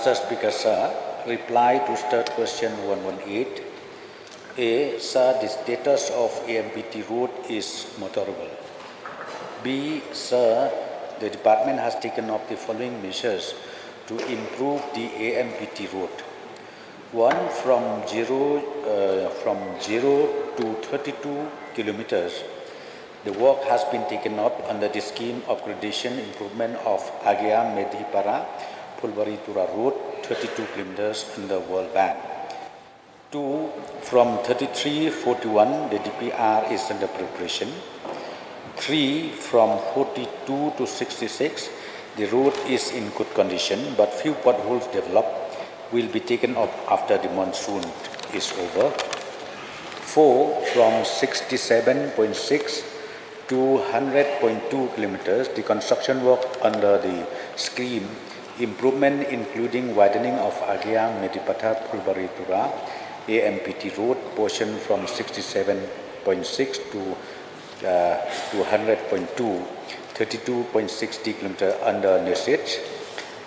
Mr. Speaker, sir, reply to third question 118. A, sir, the status of AMPT road is motorable. B, sir, the department has taken up the following measures to improve the AMPT road. 1, from 0 to 32 kilometers, the work has been taken up under the scheme upgradation improvement of Agea Medhipara Pulvari-Tura Road, 32 kilometers under World Bank. 2, from 3341, the DPR is under preparation. 3, from 42 to 66, the road is in good condition, but few potholes developed will be taken up after the monsoon is over. 4, from 67.6 to 100.2 kilometers, the construction work under the scheme improvement including widening of Agea Medipata Pulvari-Tura AMPT road portion from 67.6 to 100.2, 32.60 kilometers under Nesage.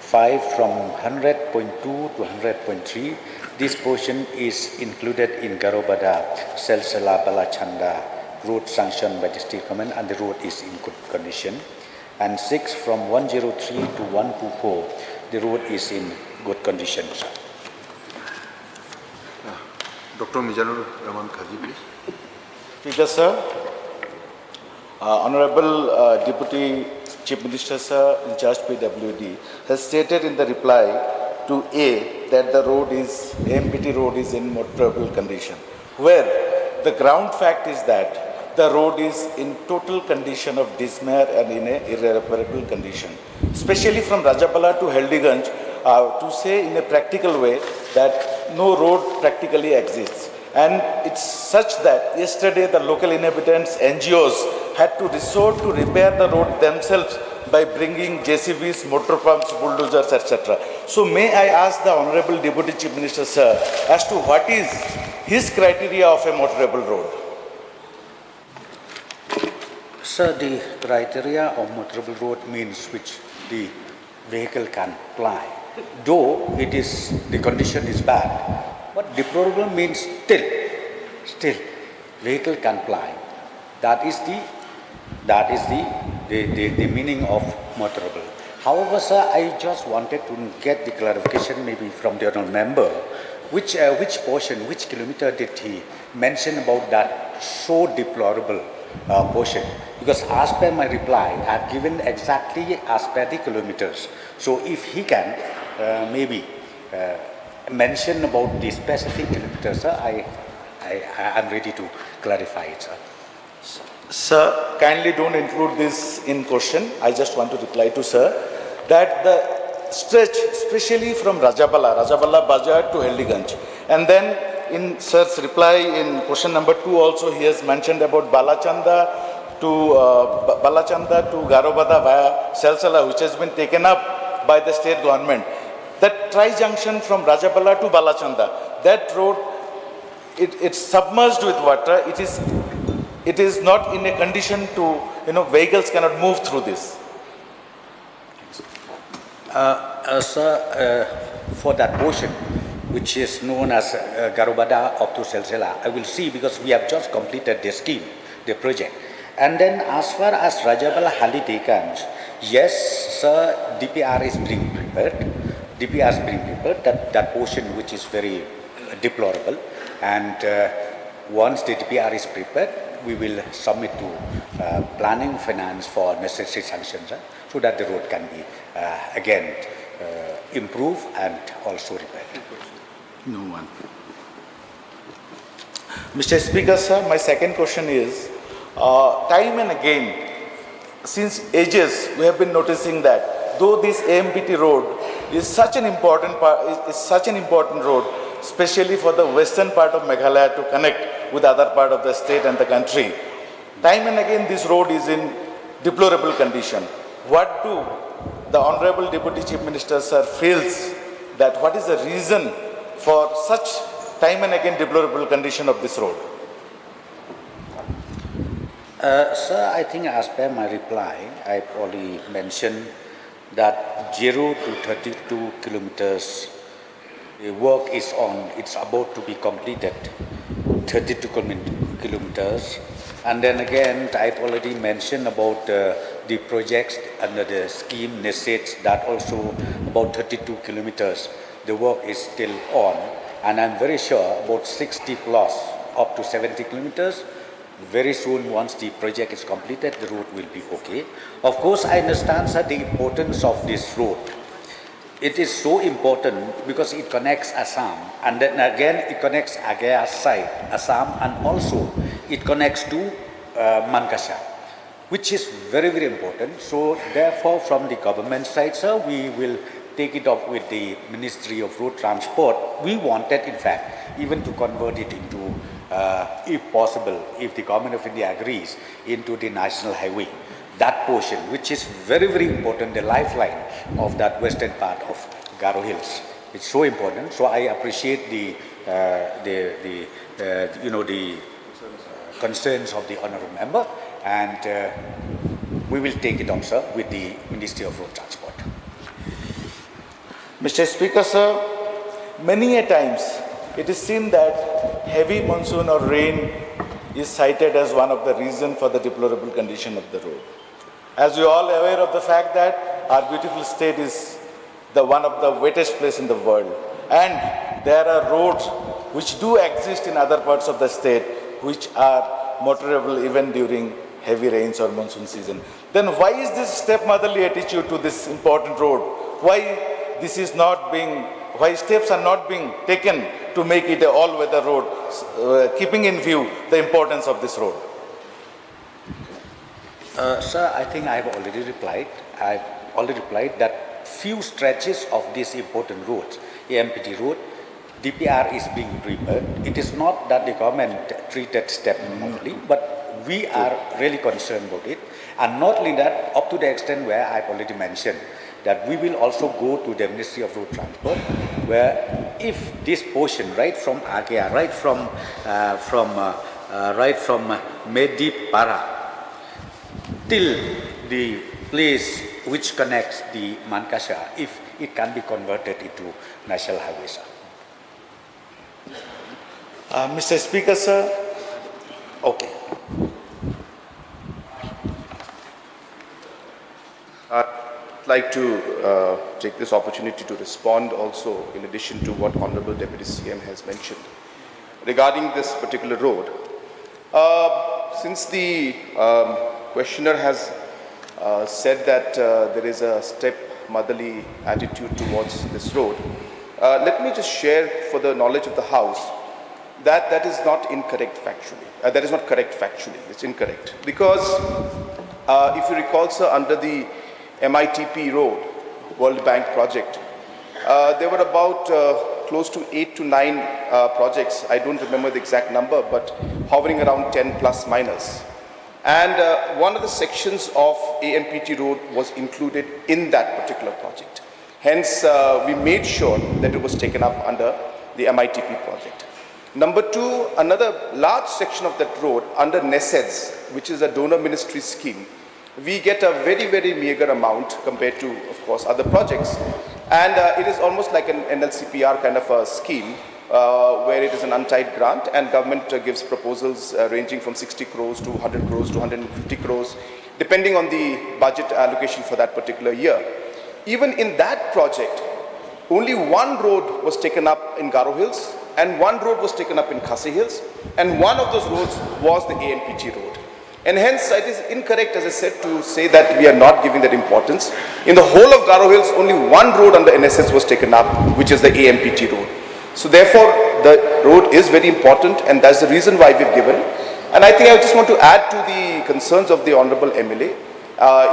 5, from 100.2 to 100.3, this portion is included in Garobada Selsala Balachanda road sanctioned by the state government, and the road is in good condition. And 6, from 103 to 124, the road is in good condition. Dr. Mizanur Rahman Khaji, please. Speaker, sir, Honorable Deputy Chief Minister, sir, in charge PWD, has stated in the reply to A that the road is, AMPT road is in motorable condition, where the ground fact is that the road is in total condition of disrepair and in a irreparable condition. Especially from Rajapala to Haldiganj, to say in a practical way that no road practically exists. And it's such that yesterday the local inhabitants, NGOs, had to resort to repair the road themselves by bringing JCBs, motor pumps, bulldozers, etc. So may I ask the Honorable Deputy Chief Minister, sir, as to what is his criteria of a motorable road? Sir, the criteria of motorable road means which the vehicle can ply. Though it is, the condition is bad, but deplorable means still vehicle can ply. That is the meaning of motorable. However, sir, I just wanted to get the clarification maybe from the honourable member, which portion, which kilometer did he mention about that so deplorable portion? Because as per my reply, I have given exactly as per the kilometers. So if he can maybe mention about the specific kilometers, sir, I am ready to clarify it, sir. Sir, kindly don't include this in question. I just want to reply to sir that the stretch, especially from Rajapala Bazaar to Haldiganj, and then in sir's reply in question number 2 also he has mentioned about Balachanda to Garobada via Selsala, which has been taken up by the state government. That tri-junction from Rajapala to Balachanda, that road, it's submerged with water. It is not in a condition to, vehicles cannot move through this. Sir, for that portion, which is known as Garobada up to Selsala, I will see, because we have just completed the scheme, the project. And then as far as Rajapala Haldiganj, yes, sir, DPR is being prepared. That portion which is very deplorable, and once the DPR is prepared, we will submit to planning finance for necessary sanctions, so that the road can be again improved and also repaired. No one. Mr. Speaker, sir, my second question is, time and again, since ages, we have been noticing that though this AMPT road is such an important road, especially for the western part of Meghalaya to connect with other part of the state and the country, time and again this road is in deplorable condition. What do the Honorable Deputy Chief Minister, sir, feels that what is the reason for such time and again deplorable condition of this road? Sir, I think as per my reply, I probably mentioned that 0 to 32 kilometers, the work is on, it's about to be completed, 32 kilometers. And then again, I've already mentioned about the projects under the scheme NESET that also about 32 kilometers. The work is still on, and I'm very sure about 60 plus, up to 70 kilometers. Very soon, once the project is completed, the road will be okay. Of course, I understand that the importance of this road. It is so important because it connects Assam, and then again it connects Agea side, Assam, and also it connects to Mankasha, which is very, very important. So therefore, from the government side, sir, we will take it up with the Ministry of Road Transport. We wanted, in fact, even to convert it into, if possible, if the Government of India agrees, into the national highway. That portion, which is very, very important, the lifeline of that western part of Garo Hills. It's so important. So I appreciate the concerns of the honourable member, and we will take it up, sir, with the Ministry of Road Transport. Mr. Speaker, sir, many a times it is seen that heavy monsoon or rain is cited as one of the reasons for the deplorable condition of the road. As we are all aware of the fact that our beautiful state is one of the wettest place in the world, and there are roads which do exist in other parts of the state which are motorable even during heavy rains or monsoon season. Then why is this stepmotherly attitude to this important road? Why steps are not being taken to make it an all-weather road, keeping in view the importance of this road? Sir, I think I've already replied. I've already replied that few stretches of these important roads, AMPT road, DPR is being prepared. It is not that the government treated step normally, but we are really concerned about it. And not only that, up to the extent where I've already mentioned, that we will also go to the Ministry of Road Transport, where if this portion, right from Agea, right from Medipara till the place which connects the Mankasha, if it can be converted into national highway, sir. Mr. Speaker, sir, Okay. I'd like to take this opportunity to respond also in addition to what Honorable Deputy CM has mentioned regarding this particular road. Since the questioner has said that there is a step-motherly attitude towards this road, let me just share for the knowledge of the House that that is not incorrect factually. That is not correct factually. It's incorrect. Because if you recall, sir, under the MITP road, World Bank project, there were about close to 8 to 9 projects. I don't remember the exact number, but hovering around 10 plus minus. And one of the sections of AMPT road was included in that particular project. Hence, we made sure that it was taken up under the MITP project. Number two, another large section of that road under NESEDS, which is a donor ministry scheme, we get a very, very meager amount compared to, of course, other projects. And it is almost like an NLCPR kind of a scheme where it is an untied grant, and government gives proposals ranging from 60 crores to 100 crores to 150 crores, depending on the budget allocation for that particular year. Even in that project, only one road was taken up in Garo Hills, and one road was taken up in Khasi Hills, and one of those roads was the AMPT road. And hence, it is incorrect, as I said, to say that we are not giving that importance. In the whole of Garo Hills, only one road under NSS was taken up, which is the AMPT road. So therefore, the road is very important, and that's the reason why we've given. And I think I just want to add to the concerns of the Honorable MLA.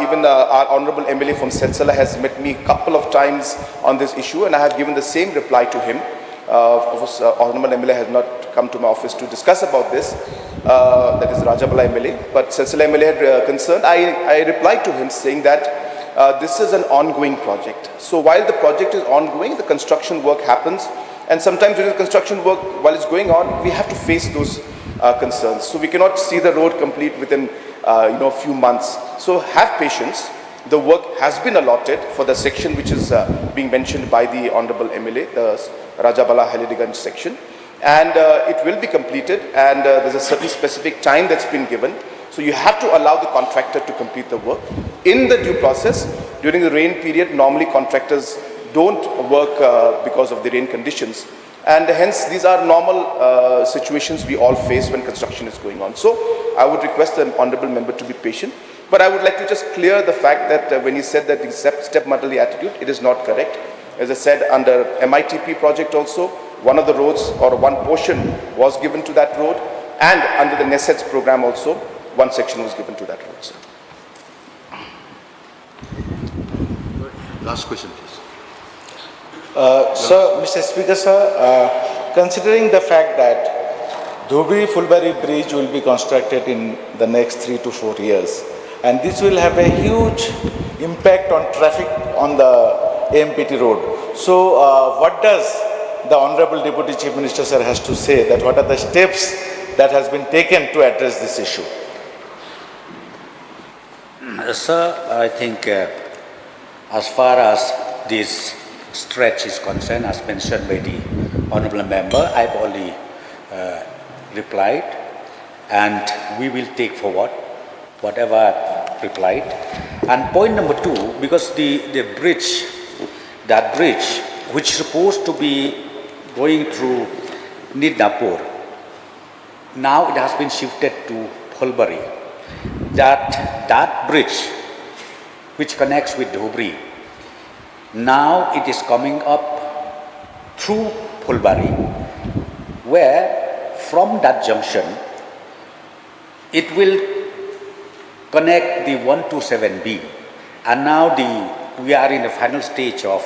Even our Honorable MLA from Setsala has met me a couple of times on this issue, and I have given the same reply to him. Of course, Honorable MLA has not come to my office to discuss about this. That is Rajabala MLA, but Setsala MLA had concerned. I replied to him saying that this is an ongoing project. So while the project is ongoing, the construction work happens, and sometimes during the construction work, while it's going on, we have to face those concerns. So we cannot see the road complete within a few months. So have patience. the work has been allotted for the section which is being mentioned by the Honorable MLA, the Rajabala Halidiganj section. And it will be completed, and there's a certain specific time that's been given. So you have to allow the contractor to complete the work. In the due process, during the rain period, normally contractors don't work because of the rain conditions. And hence, these are normal situations we all face when construction is going on. So I would request the Honorable Member to be patient. But I would like to just clear the fact that when he said that the stepmotherly attitude, it is not correct. As I said, under MITP project also, one of the roads or one portion was given to that road, and under the NESETS program also, one section was given to that road, sir. Last question, please. Sir, Mr. Speaker, sir, considering the fact that Dhubri-Fulbari Bridge will be constructed in the next 3 to 4 years, and this will have a huge impact on traffic on the AMPT road. So, what does the Honorable Deputy Chief Minister, sir, has to say, that what are the steps that has been taken to address this issue? Sir, I think as far as this stretch is concerned, as mentioned by the Honorable Member, I've already replied, and we will take forward whatever I've replied. And point number 2, because the bridge, that bridge, which is supposed to be going through Nidapur, now it has been shifted to Phulbari. That bridge, which connects with Dhubri, now it is coming up through Phulbari, where from that junction, it will connect the 127B. And now we are in the final stage of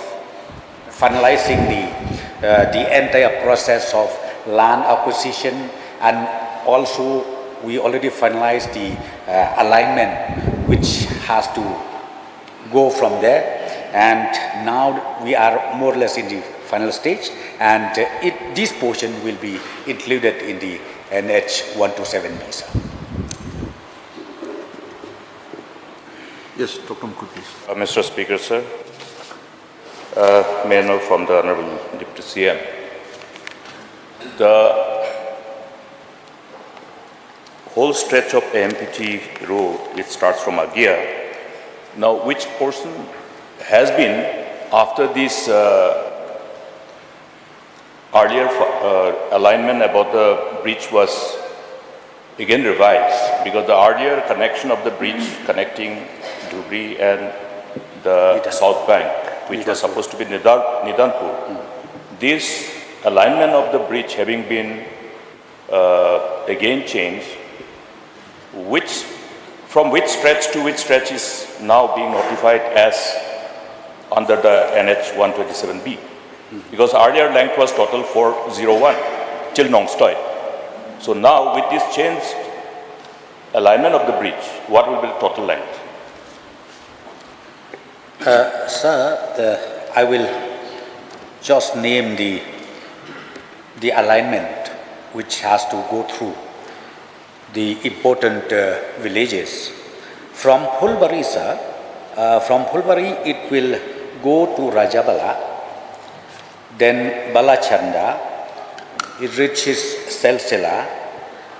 finalizing the entire process of land acquisition, and also we already finalized the alignment which has to go from there, and now we are more or less in the final stage, and this portion will be included in the NH 127B, sir. Yes, Dr. Mukul, please. Mr. Speaker, sir, may I know from the Honorable Deputy CM, the whole stretch of AMPT road, which starts from Agia, now which portion has been, after this earlier alignment about the bridge was again revised, because the earlier connection of the bridge connecting Dhubri and the South Bank, which was supposed to be Nidanpur, this alignment of the bridge having been again changed, from which stretch to which stretch is now being notified as under the NH 127B? Because earlier length was total 401 till Nongstoy. So now with this changed alignment of the bridge, what will be the total length? Sir, I will just name the alignment which has to go through the important villages. From Phulbari, sir, from Phulbari it will go to Rajabala, then Balachanda, it reaches Selsela,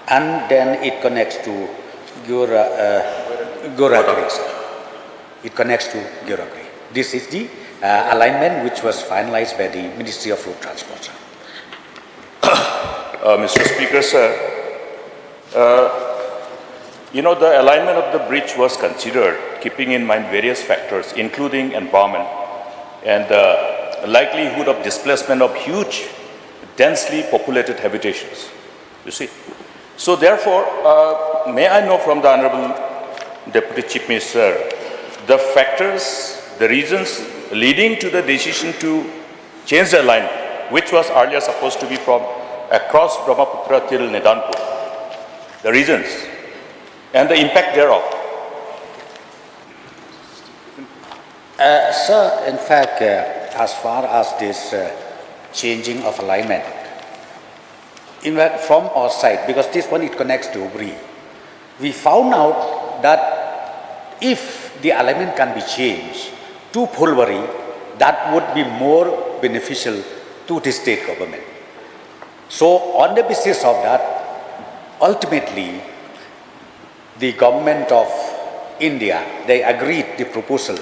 and then it connects to Goragri, sir. It connects to Goragri. This is the alignment which was finalized by the Ministry of Road Transport, sir. Mr. Speaker, sir, you know, the alignment of the bridge was considered keeping in mind various factors, including environment and the likelihood of displacement of huge, densely populated habitations, you see. So therefore, may I know from the Honorable Deputy Chief Minister, the factors, the reasons leading to the decision to change the line, which was earlier supposed to be from across Brahmaputra till Nidanpur, the reasons and the impact thereof. Sir, in fact, as far as this changing of alignment, in fact, from our side, because this one it connects to Dhubri, we found out that if the alignment can be changed to Phulbari, that would be more beneficial to the state government. So on the basis of that, ultimately, the government of India, they agreed the proposal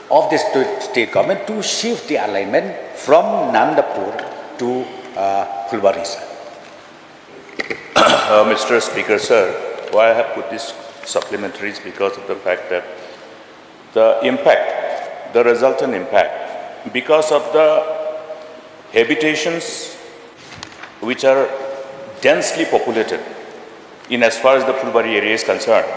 of the state government to shift the alignment from Nandapur to Phulbari, sir. Mr. Speaker, sir, why I have put this supplementaries because of the fact that the impact, the resultant impact, because of the habitations which are densely populated in as far as the Phulbari area is concerned,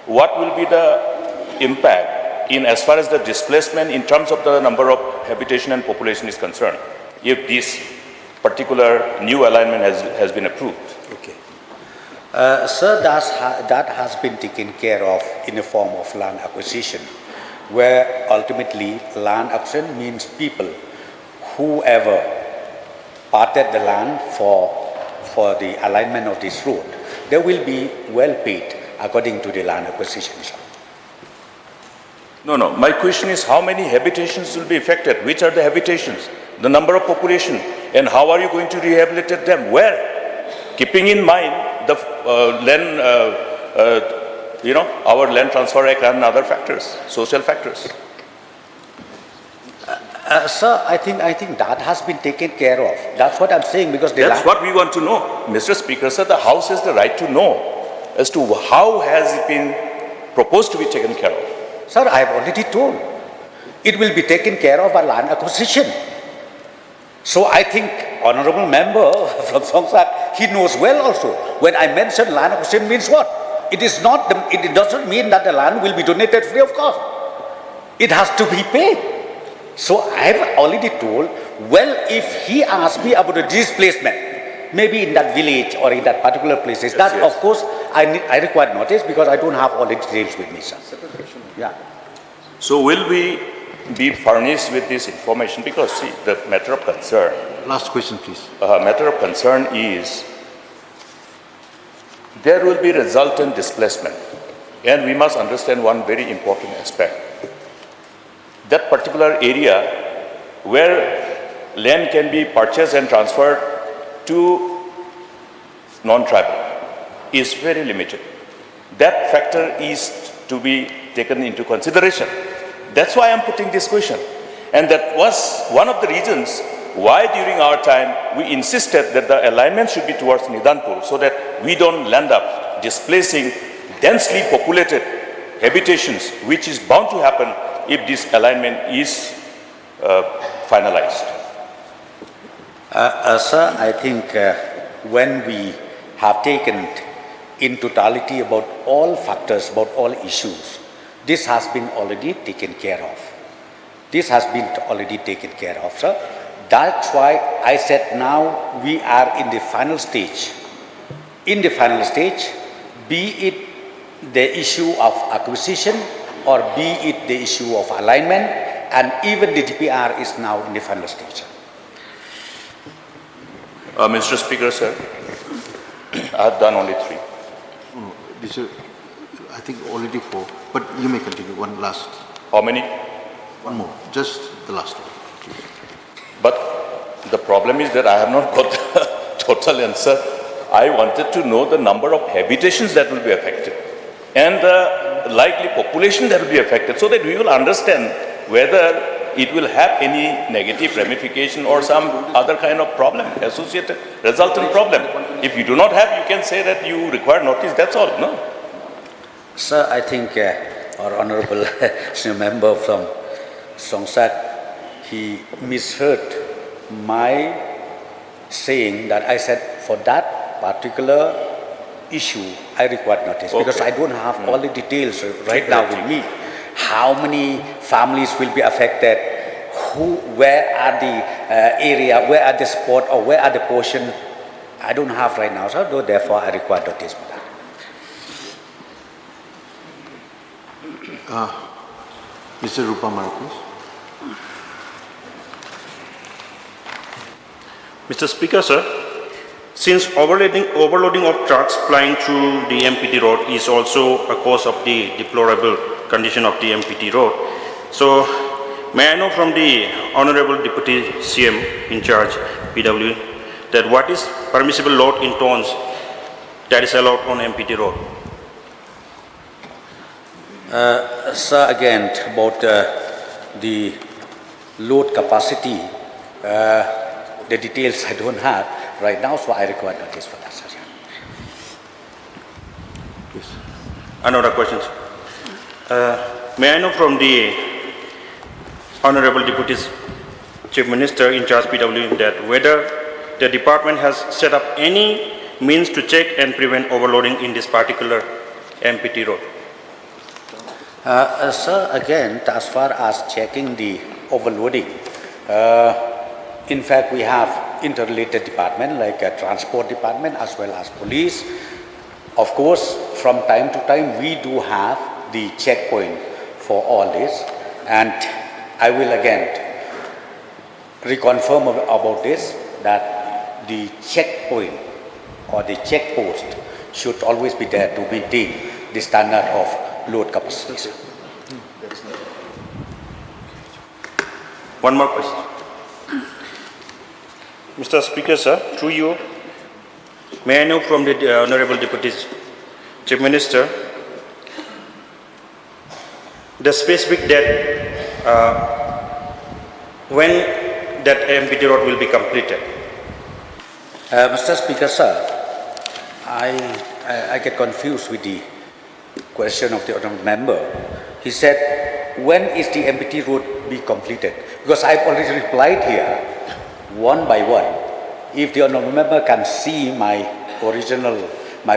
what will be the impact in as far as the displacement in terms of the number of habitation and population is concerned if this particular new alignment has been approved? Okay. Sir, that has been taken care of in the form of land acquisition, where ultimately land acquisition means people, whoever parted the land for the alignment of this road, they will be well paid according to the land acquisition, sir. No. My question is how many habitations will be affected? Which are the habitations? The number of population? And how are you going to rehabilitate them? Where? Keeping in mind the land, our land transfer act and other factors, social factors. Sir, I think that has been taken care of. That's what I'm saying, because that's what we want to know. Mr. Speaker, sir, the House has the right to know as to how has it been proposed to be taken care of. Sir, I have already told. It will be taken care of by land acquisition. So I think honorable member from Songsak, he knows well also. When I mention land acquisition means what? It doesn't mean that the land will be donated free of cost. It has to be paid. So I have already told, well, if he asks me about the displacement, maybe in that village or in that particular places, yes. Of course I require notice because I don't have all the details with me, sir. Yeah. So will we be furnished with this information? Because see, the matter of concern. Last question, please. Matter of concern is there will be resultant displacement, and we must understand one very important aspect. That particular area where land can be purchased and transferred to non-tribal is very limited. That factor is to be taken into consideration. That's why I'm putting this question. And that was one of the reasons why during our time we insisted that the alignment should be towards Nidanpur so that we don't land up displacing densely populated habitations, which is bound to happen if this alignment is finalized. Sir, I think when we have taken in totality about all factors, about all issues, this has been already taken care of. This has been already taken care of, sir. That's why I said now we are in the final stage. In the final stage, be it the issue of acquisition or be it the issue of alignment, and even the DPR is now in the final stage. Mr. Speaker, sir, I have done only 3. These are, I think, already 4. But you may continue. One last. How many? One more. Just the last one. Please. But the problem is that I have not got the total answer. I wanted to know the number of habitations that will be affected and the likely population that will be affected so that we will understand whether it will have any negative ramification or some other kind of problem, associated, resultant problem. If you do not have, you can say that you require notice, that's all, no? Sir, I think our honorable member from Songsak, he misheard my saying that I said for that particular issue, I require notice because I don't have all the details right now with me. How many families will be affected? Where are the area? Where are the spot or where are the portion? I don't have right now, sir. So therefore, I require notice for that. Mr. Rupa Marcos. Mr. Speaker, sir, since overloading of trucks plying through the AMPT road is also a cause of the deplorable condition of the AMPT road. So, may I know from the Honorable Deputy CM in charge, PW, that what is permissible load in tons that is allowed on AMPT road? Sir, again, about the load capacity, the details I don't have right now, so I require notice for that, sir. Another question. May I know from the Honorable Deputy Chief Minister in charge PW that whether the department has set up any means to check and prevent overloading in this particular AMPT road? Sir, again, as far as checking the overloading, in fact, we have interrelated department like a transport department as well as police. Of course, from time to time, we do have the checkpoint for all this, and I will again reconfirm about this, that the checkpoint or the checkpost should always be there to maintain the standard of load capacity. One more question. Mr. Speaker, sir, through you, may I know from the Honorable Deputy Chief Minister the specific date when that AMPT road will be completed? Mr. Speaker, sir, I get confused with the question of the honourable member. He said, when is the AMPT road be completed? Because I've already replied here, one by one. If the honourable member can see my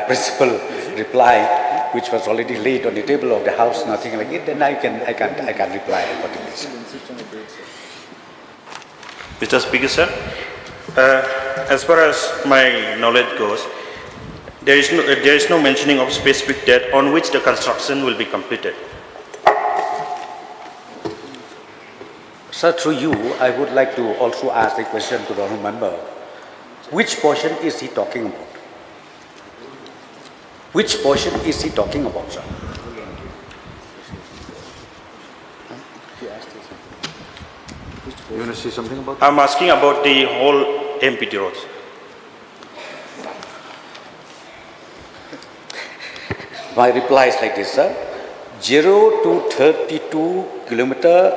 principal reply, which was already laid on the table of the House, nothing like it, then I can reply accordingly, sir. Mr. Speaker, sir, as far as my knowledge goes, there is no mentioning of specific date on which the construction will be completed. Sir, through you, I would like to also ask the question to the honourable member. Which portion is he talking about? Which portion is he talking about, sir? You want to say something about that? I'm asking about the whole AMPT roads. My reply is like this, sir. 0 to 32 kilometer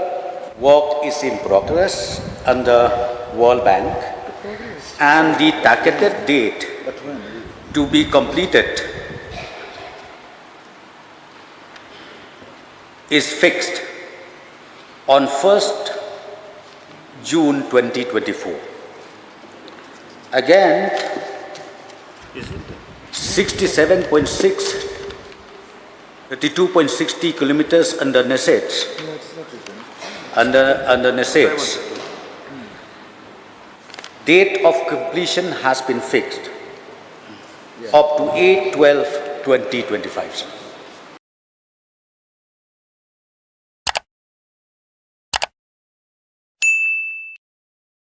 work is in progress under World Bank, and the targeted date to be completed is fixed on 1st June 2024. Again, 67.6 32.60 kilometers under Nesets. Under Nesets. Date of completion has been fixed up to 8/12/2025.